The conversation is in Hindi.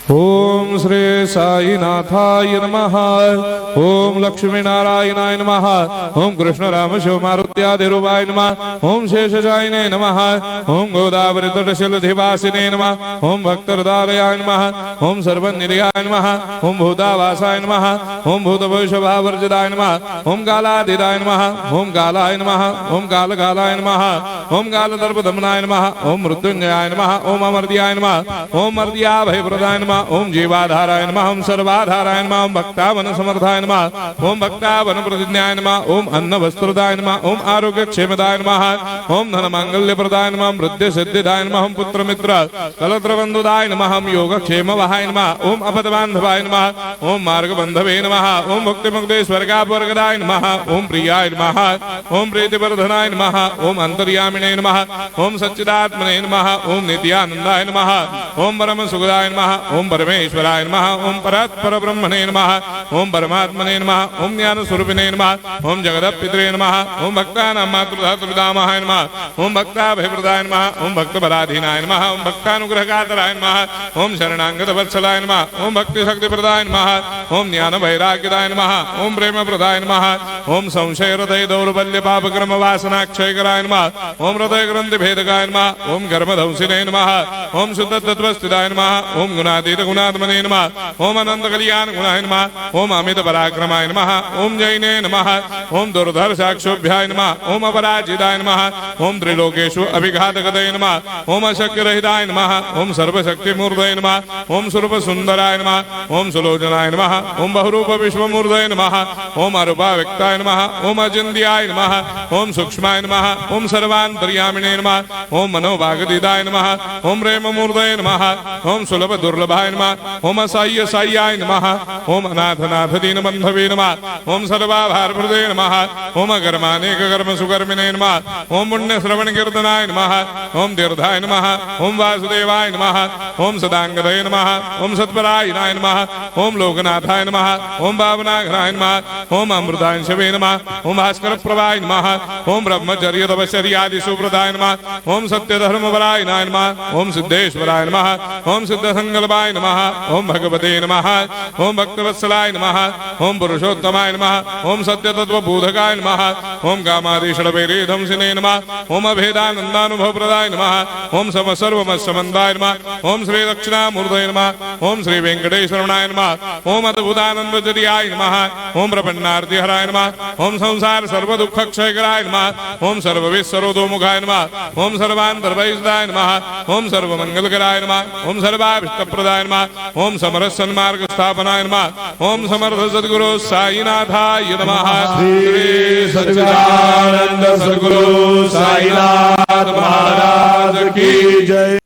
ओम श्री साईनाथाय नमः। ओम लक्ष्मी नारायणाय नमः। ओम कृष्ण राम शिव मारुत्यादिरूपाय नमः। ओम शेषशायिने नमः। ओम गोदावरी तटशिलधिवासिने नमः। ओम भक्तहृदयाय नमः। ओम सर्वनिलयाय नमः। ओम भूतावासाय नमः। ओम भूतभविष्यभावर्जिताय नमः। ओम कालाधीराय नमः। ओम कालाय नमः। ओम कालकालाय नमः। ओम कालदर्पदमनाय नमः। ओम मृत्युंजयाय नमः। ओम अमर्त्याय नमः। ओम मर्त्याभयप्रदाय नमः। ओम जीवाधाराय नमः। ओम सर्वाधाराय नमः। ओम भक्तावन समर्थाय नमः। ओम भक्तावन प्रतिज्ञाय नमः। ओम अन्न वस्त्रदाय नमः। ओम आरोग्य क्षेमदाय नमः। ओम धन मांगल्य प्रदाय नमः। वृद्धि सिद्धिदाय नमः। ओम पुत्र मित्र कलत्र बंधुदाय नमः। ओम योग क्षेम वहाय नमः। ओम अपद बांधवाय नमः। ओम मार्ग बंधवे नमः। ओम मुक्ति मुक्ति स्वर्गापवर्गदाय नमः। ओम प्रियाय नमः। ओम प्रीतिवर्धनाय नमः। ओम अंतर्यामिने नमः। ओम सच्चिदात्मने नमः। ओम नित्यानंदाय नमः। ओम परम सुखदाय नमः। ओम परमेश्वराय नमः। ओम परात्पर ब्रह्मणे नमः। ओम परमात्मने नमः। ओम ज्ञान स्वरूपिणे नमः। ओम जगदपितरे नमः। ओम भक्तानां मातृधातृपितामहाय नमः। ओम भक्ताभयप्रदाय नमः। ओम भक्तपराधीनाय नमः। ओम भक्तानुग्रहकातराय नमः। ओम शरणागतवत्सलाय नमः। ओम भक्तिशक्तिप्रदाय नमः। ओम ज्ञान वैराग्यदाय नमः। ओम प्रेमप्रदाय नमः। ओम संशय हृदय दौर्बल्य पापक्रम वासनाक्षयकराय नमः। ओम हृदय ग्रंथि भेदकाय नमः। ओम कर्मधंसिने नमः। ओम शुद्ध तत्वस्थिताय नमः। ओम गुणातीत गुणात्मने नमः। ओम अनंत कल्याण गुणाय नमः। ओम अमित पराक्रमाय नमः। ओम जैने नमः। ओम दुर्धर साक्षोभ्याय नमः। ओम अपराजिताय नमः। ओम त्रिलोकेषु अभिघातगतये नमः। ओम अशक्य रहिताय नमः। ओम सर्वशक्ति मूर्धये नमः। ओम स्वरूप सुंदराय नमः। ओम सुलोचनाय नमः। ओम बहुरूप विश्वमूर्धये नमः। ओम अरूपाव्यक्ताय नमः। ओम अचिन्त्याय नमः। ओम सूक्ष्माय नमः। ओम सर्वान्तर्यामिने नमः। ओम मनोभागतीताय नमः। ओम प्रेममूर्धये नमः। ओम सुलभ दुर्लभाय नमः। ओम असाह्य साह्याय नमः। ओम अनाथनाथ दीनबन्धवे नमः। ओम सर्वाभारप्रदे नमः। ओम अकर्मानेक कर्म सुकर्मिणे नमः। ओम पुण्य श्रवण कीर्तनाय नमः। ओम तीर्थाय नमः। ओम वासुदेवाय नमः। ओम सदांगदये नमः। ओम सत्परायणाय नमः। ओम लोकनाथाय नमः। ओम भावनाघनाय नमः। ओम अमृतांशवे नमः। ओम भास्कर प्रभाय नमः। ओम ब्रह्मचर्य तपश्चर्यादि सुप्रदाय नमः। ओम सत्यधर्मपरायणाय नमः। ओम सिद्धेश्वराय नमः। ओम सिद्ध संकल्पाय नमः। ओम भगवते नमः। ओम भक्तवत्सलाय नमः। ओम पुरुषोत्तमाय नमः। ओम सत्यतत्वबोधकाय नमः। ओम कामादिषडवैरेधंसिने नमः। ओम अभेदानन्दानुभवप्रदाय नमः। ओम सर्वमस्समन्दाय नमः। ओम श्री दक्षिणामूर्तये नमः। ओम श्री वेंकटेश्वरनाय नमः। ओम अद्भुतानन्दचर्याय नमः। ओम प्रपन्नार्तिहराय नमः। ओम संसार सर्वदुःखक्षयकराय नमः। ओम सर्वविश्वरोधोमुखाय नमः। ओम सर्वान्तर्भयिताय नमः। ओम सर्वमंगलकराय नमः। ओम सर्वाभीष्टप्रदाय नमः। ओम समरस सन्मार्ग स्थापनाय नमः। ओम समर्थ सद्गुरु साईनाथाय नमः। श्री सच्चिदानंद सद्गुरु साईनाथ महाराज की जय।